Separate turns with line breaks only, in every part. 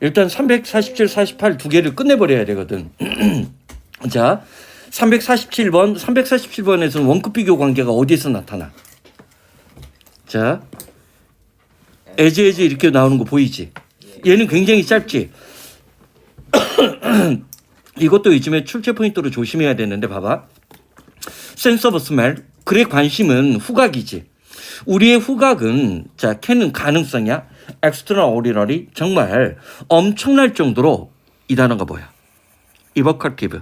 일단 347, 48 두 개를 끝내버려야 되거든. 자, 347번에서는 원급 비교 관계가 어디에서 나타나? 자, as 이렇게 나오는 거 보이지? 얘는 굉장히 짧지? 이것도 요즘에 출제 포인트로 조심해야 되는데 봐봐. sense of smell. 글의 관심은 후각이지. 우리의 후각은 자, 캔은 가능성이야. extraordinary. 정말 엄청날 정도로 이 단어가 뭐야? evocative.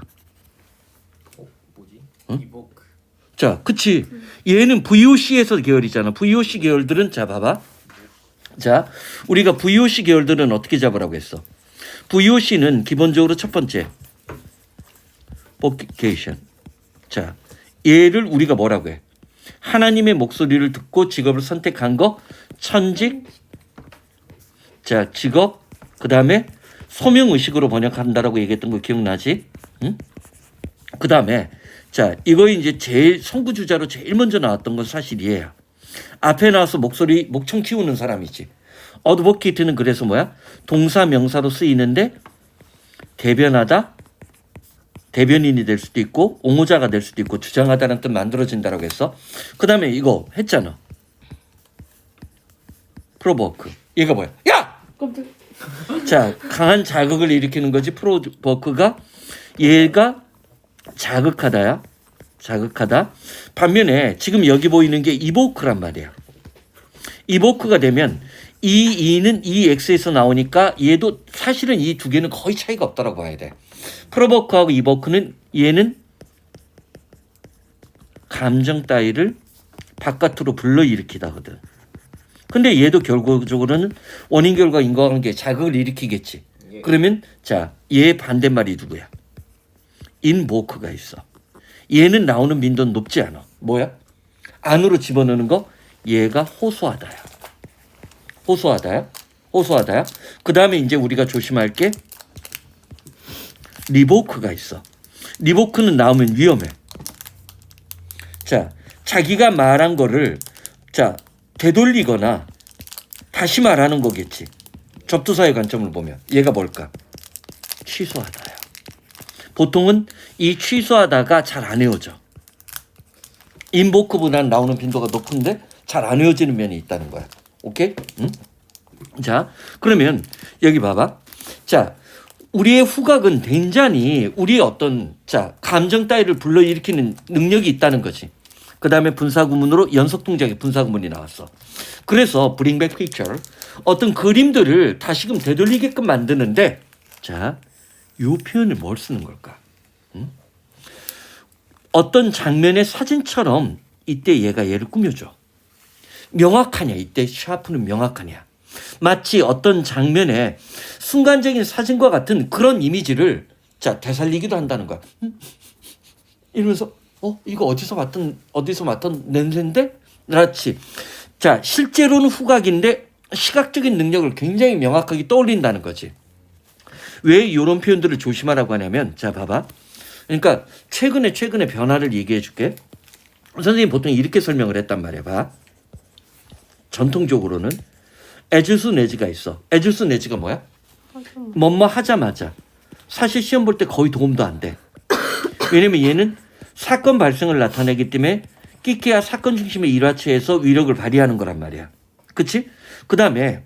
뭐지?
응?
이보크.
자, 그치. 얘는 VOC에서 계열이잖아. VOC 계열들은 자, 봐봐. 자, 우리가 VOC 계열들은 어떻게 잡으라고 했어? VOC는 기본적으로 첫 번째 vocation. 자, 얘를 우리가 뭐라고 해? 하나님의 목소리를 듣고 직업을 선택한 거 천직. 자, 직업. 그 다음에 소명의식으로 번역한다라고 얘기했던 거 기억나지? 응? 그 다음에 자, 이거 이제 제일 선구주자로 제일 먼저 나왔던 건 사실 얘야. 앞에 나와서 목청 키우는 사람이지. 어드보케이트는 그래서 뭐야? 동사 명사로 쓰이는데 대변하다, 대변인이 될 수도 있고 옹호자가 될 수도 있고 주장하다는 뜻 만들어진다라고 했어. 그 다음에 이거 했잖아. 프로보크. 얘가 뭐야? 야!
깜짝.
자, 강한 자극을 일으키는 거지. 프로보크가 얘가 자극하다야. 자극하다. 반면에 지금 여기 보이는 게 이보크란 말이야. 이보크가 되면 이 E는 이 X에서 나오니까 얘도 사실은 이 두 개는 거의 차이가 없다라고 봐야 돼. 프로보크하고 이보크는 얘는 감정 따위를 바깥으로 불러일으키다거든. 근데 얘도 결국적으로는 원인 결과 인과관계 자극을 일으키겠지. 그러면 자, 얘 반대말이 누구야? 인보크가 있어. 얘는 나오는 빈도는 높지 않아. 뭐야? 안으로 집어넣는 거 얘가 호소하다야. 호소하다야. 호소하다야. 그 다음에 이제 우리가 조심할 게 리보크가 있어. 리보크는 나오면 위험해. 자, 자기가 말한 거를 자, 되돌리거나 다시 말하는 거겠지. 접두사의 관점을 보면 얘가 뭘까? 취소하다야. 보통은 이 취소하다가 잘 안 외워져. 인보크보다는 나오는 빈도가 높은데 잘 안 외워지는 면이 있다는 거야. 오케이? 응? 자, 그러면 여기 봐봐. 자, 우리의 후각은 된잔히 우리의 어떤 자 감정 따위를 불러일으키는 능력이 있다는 거지. 그 다음에 분사구문으로 연속 동작의 분사구문이 나왔어. 그래서 bring back picture 어떤 그림들을 다시금 되돌리게끔 만드는데 자, 이 표현을 뭘 쓰는 걸까? 응? 어떤 장면의 사진처럼 이때 얘가 얘를 꾸며줘. 명확하냐? 이때 샤프는 명확하냐? 마치 어떤 장면의 순간적인 사진과 같은 그런 이미지를 자 되살리기도 한다는 거야. 이러면서 이거 어디서 맡은 냄새인데? 그렇지. 자, 실제로는 후각인데 시각적인 능력을 굉장히 명확하게 떠올린다는 거지. 왜 이런 표현들을 조심하라고 하냐면 자 봐봐. 그러니까 최근에 변화를 얘기해 줄게. 선생님 보통 이렇게 설명을 했단 말이야. 봐. 전통적으로는 as as가 있어. as as가 뭐야? 뭐뭐 하자마자. 사실 시험 볼 때 거의 도움도 안 돼. 왜냐면 얘는 사건 발생을 나타내기 때문에 끼케야 사건 중심의 일화체에서 위력을 발휘하는 거란 말이야. 그치? 그 다음에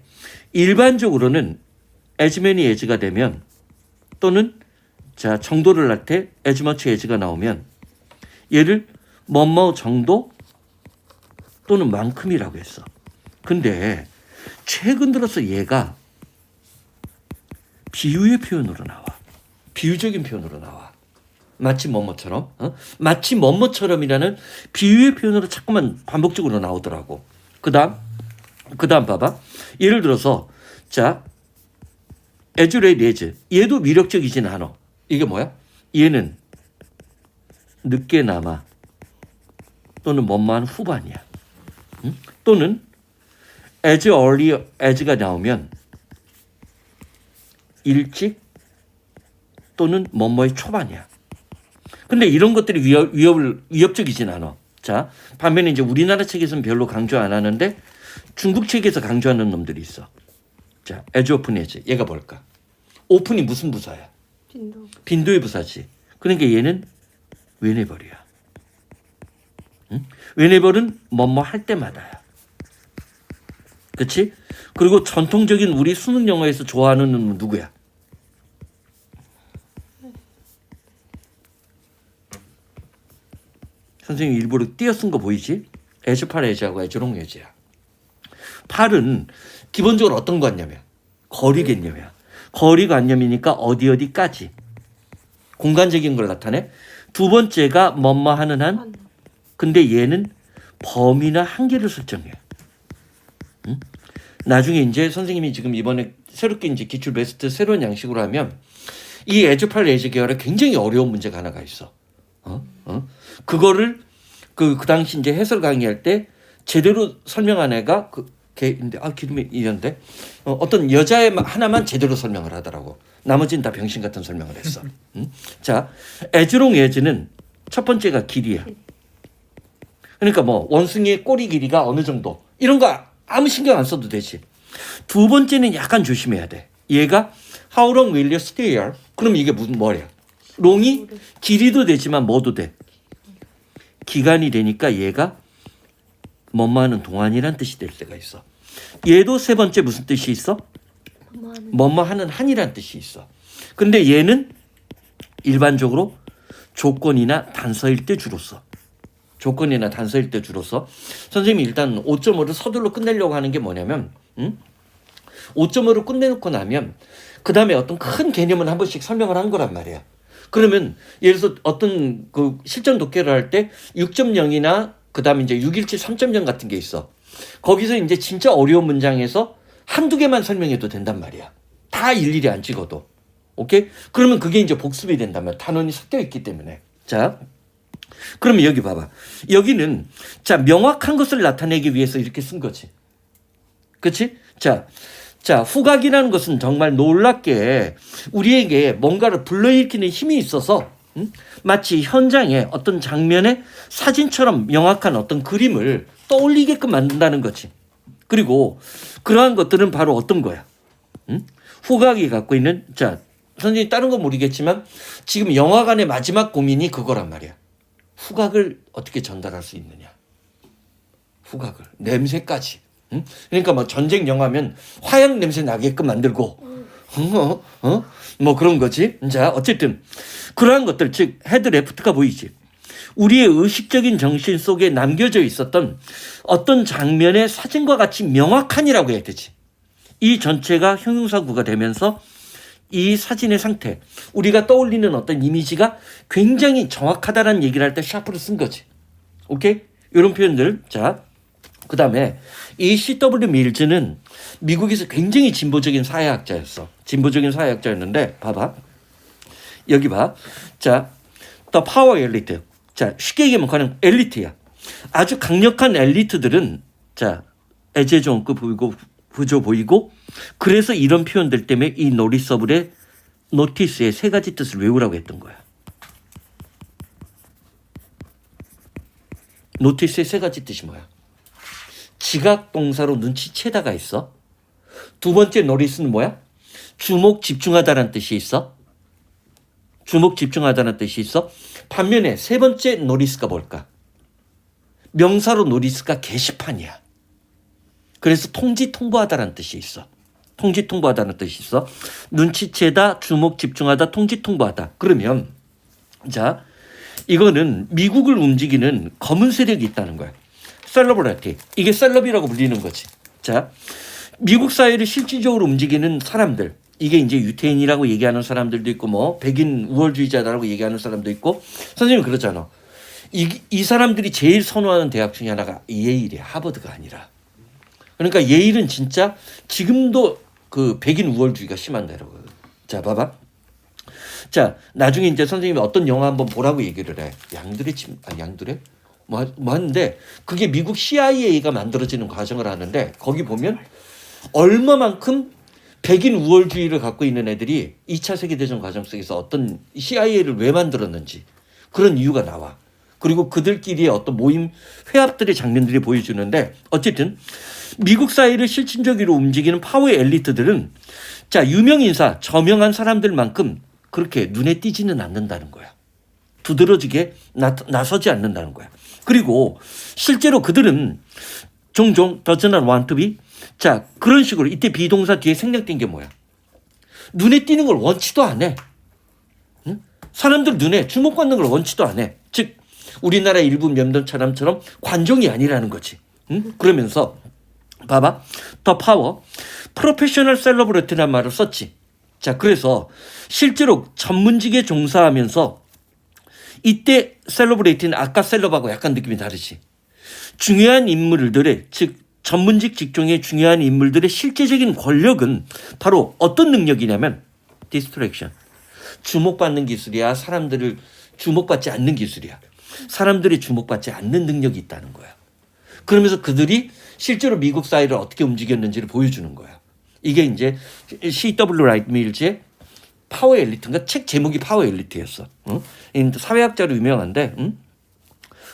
일반적으로는 as many as가 되면 또는 자 정도를 나타내 as much as가 나오면 얘를 뭐뭐 정도 또는 만큼이라고 했어. 근데 최근 들어서 얘가 비유의 표현으로 나와. 비유적인 표현으로 나와. 마치 뭐뭐처럼. 마치 뭐뭐처럼이라는 비유의 표현으로 자꾸만 반복적으로 나오더라고. 그 다음 봐봐. 예를 들어서 자 as late as 얘도 위력적이진 않아. 이게 뭐야? 얘는 늦게나마 또는 뭐뭐한 후반이야. 응? 또는 as early as가 나오면 일찍 또는 뭐뭐의 초반이야. 근데 이런 것들이 위협적이진 않아. 자, 반면에 이제 우리나라 책에서는 별로 강조 안 하는데 중국 책에서 강조하는 놈들이 있어. 자, as often as 얘가 뭘까? 오픈이 무슨 부사야?
빈도.
빈도의 부사지. 그러니까 얘는 whenever이야. 응? whenever는 뭐뭐 할 때마다야. 그렇지? 그리고 전통적인 우리 수능 영어에서 좋아하는 은 누구야? 선생님 일부러 띄어 쓴 거 보이지? 에즈팔 에즈하고 에즈롱 에즈야. 팔은 기본적으로 어떤 관념이야? 거리 개념이야. 거리 관념이니까 어디까지. 공간적인 걸 나타내. 두 번째가 뭐뭐 하는 한.
한.
근데 얘는 범위나 한계를 설정해. 응? 나중에 이제 선생님이 지금 이번에 새롭게 이제 기출 베스트 새로운 양식으로 하면 이 에즈팔 에즈 계열에 굉장히 어려운 문제가 하나가 있어. 그거를 그 당시 이제 해설 강의할 때 제대로 설명한 애가 걔인데 기름이 이런데 어떤 여자애 하나만 제대로 설명을 하더라고. 나머지는 다 병신 같은 설명을 했어. 자, 에즈롱 에즈는 첫 번째가 길이야. 그러니까 뭐 원숭이의 꼬리 길이가 어느 정도 이런 거 아무 신경 안 써도 되지. 두 번째는 약간 조심해야 돼. 얘가 How long will you stay here? 그럼 이게 무슨 뭐야? 롱이 길이도 되지만 뭐도 돼. 기간이 되니까 얘가 뭐뭐 하는 동안이란 뜻이 될 때가 있어. 얘도 세 번째 무슨 뜻이 있어? 뭐뭐 하는 한이란 뜻이 있어. 근데 얘는 일반적으로 조건이나 단서일 때 주로 써. 조건이나 단서일 때 주로 써. 선생님이 일단 5.5를 서둘러 끝내려고 하는 게 뭐냐면 5.5를 끝내놓고 나면 그 다음에 어떤 큰 개념을 한 번씩 설명을 한 거란 말이야. 그러면 예를 들어서 어떤 그 실전 독해를 할 때 6.0이나 그 다음에 이제 617 3.0 같은 게 있어. 거기서 이제 진짜 어려운 문장에서 한두 개만 설명해도 된단 말이야. 다 일일이 안 찍어도. 오케이? 그러면 그게 이제 복습이 된단 말이야. 단원이 섞여 있기 때문에. 자, 그러면 여기 봐봐. 여기는 자 명확한 것을 나타내기 위해서 이렇게 쓴 거지. 그렇지? 자, 후각이라는 것은 정말 놀랍게 우리에게 뭔가를 불러일으키는 힘이 있어서 마치 현장에 어떤 장면의 사진처럼 명확한 어떤 그림을 떠올리게끔 만든다는 거지. 그리고 그러한 것들은 바로 어떤 거야? 후각이 갖고 있는 자, 선생님 다른 건 모르겠지만 지금 영화관의 마지막 고민이 그거란 말이야. 후각을 어떻게 전달할 수 있느냐. 후각을. 냄새까지. 그러니까 뭐 전쟁 영화면 화약 냄새 나게끔 만들고 뭐 그런 거지. 자, 어쨌든 그러한 것들 즉 헤드 레프트가 보이지. 우리의 의식적인 정신 속에 남겨져 있었던 어떤 장면의 사진과 같이 명확한이라고 해야 되지. 이 전체가 형용사구가 되면서 이 사진의 상태, 우리가 떠올리는 어떤 이미지가 굉장히 정확하다라는 얘기를 할 때 샤프를 쓴 거지. 오케이? 이런 표현들. 자, 그 다음에 이 C.W. 밀즈는 미국에서 굉장히 진보적인 사회학자였어. 진보적인 사회학자였는데 봐봐. 여기 봐. 자, The Power Elite. 자, 쉽게 얘기하면 그냥 엘리트야. 아주 강력한 엘리트들은 자, 애제조원급 부조 보이고 그래서 이런 표현들 때문에 이 노리서블의 노티스의 세 가지 뜻을 외우라고 했던 거야. 노티스의 세 가지 뜻이 뭐야? 지각 동사로 눈치채다가 있어. 두 번째 노리스는 뭐야? 주목 집중하다라는 뜻이 있어. 주목 집중하다는 뜻이 있어. 반면에 세 번째 노리스가 뭘까? 명사로 노리스가 게시판이야. 그래서 통지 통보하다라는 뜻이 있어. 통지 통보하다는 뜻이 있어. 눈치채다, 주목 집중하다, 통지 통보하다. 그러면 자, 이거는 미국을 움직이는 검은 세력이 있다는 거야. 셀러브리티. 이게 셀럽이라고 불리는 거지. 자, 미국 사회를 실질적으로 움직이는 사람들. 이게 이제 유태인이라고 얘기하는 사람들도 있고 뭐 백인 우월주의자다라고 얘기하는 사람도 있고 선생님 그러잖아. 이 사람들이 제일 선호하는 대학 중에 하나가 예일이야. 하버드가 아니라. 그러니까 예일은 진짜 지금도 그 백인 우월주의가 심한다라고. 자, 봐봐. 자, 나중에 이제 선생님이 어떤 영화 한번 보라고 얘기를 해. 양들의? 뭐 하는데 그게 미국 CIA가 만들어지는 과정을 하는데 거기 보면 얼마만큼 백인 우월주의를 갖고 있는 애들이 2차 세계대전 과정 속에서 어떤 CIA를 왜 만들었는지 그런 이유가 나와. 그리고 그들끼리의 어떤 모임 회합들의 장면들이 보여주는데 어쨌든 미국 사회를 실질적으로 움직이는 파워의 엘리트들은 자, 유명 인사, 저명한 사람들만큼 그렇게 눈에 띄지는 않는다는 거야. 두드러지게 나서지 않는다는 거야. 그리고 실제로 그들은 종종 does not want to be, 자, 그런 식으로 이때 비동사 뒤에 생략된 게 뭐야? 눈에 띄는 걸 원치도 안 해. 응? 사람들 눈에 주목받는 걸 원치도 안 해. 즉 우리나라 일부 면도차남처럼 관종이 아니라는 거지. 응? 그러면서 봐봐. 더 파워, 프로페셔널 셀러브리티라는 말을 썼지. 자, 그래서 실제로 전문직에 종사하면서 이때 셀러브리티는 아까 셀럽하고 약간 느낌이 다르지. 중요한 인물들의, 즉 전문직 직종의 중요한 인물들의 실제적인 권력은 바로 어떤 능력이냐면 디스트랙션. 주목받는 기술이야. 사람들을 주목받지 않는 기술이야. 사람들이 주목받지 않는 능력이 있다는 거야. 그러면서 그들이 실제로 미국 사회를 어떻게 움직였는지를 보여주는 거야. 이게 이제 C.W. 라이트 밀즈의 파워 엘리트인가? 책 제목이 파워 엘리트였어. 응? 사회학자로 유명한데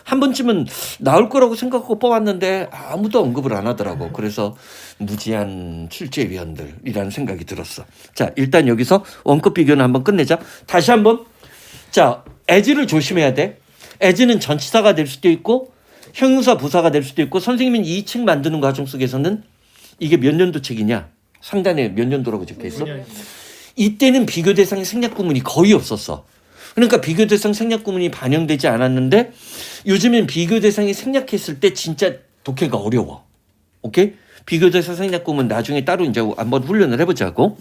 한 번쯤은 나올 거라고 생각하고 뽑았는데 아무도 언급을 안 하더라고. 그래서 무지한 출제위원들이라는 생각이 들었어. 자, 일단 여기서 원급 비교는 한번 끝내자. 다시 한번. 자, as를 조심해야 돼. as는 전치사가 될 수도 있고 형용사 부사가 될 수도 있고, 선생님은 이 책 만드는 과정 속에서는 이게 몇 년도 책이냐? 상단에 몇 년도라고 적혀 있어? 이때는 비교 대상의 생략 구문이 거의 없었어. 그러니까 비교 대상 생략 구문이 반영되지 않았는데 요즘엔 비교 대상이 생략했을 때 진짜 독해가 어려워. 오케이? 비교 대상 생략 구문 나중에 따로 이제 한번 훈련을 해보자고.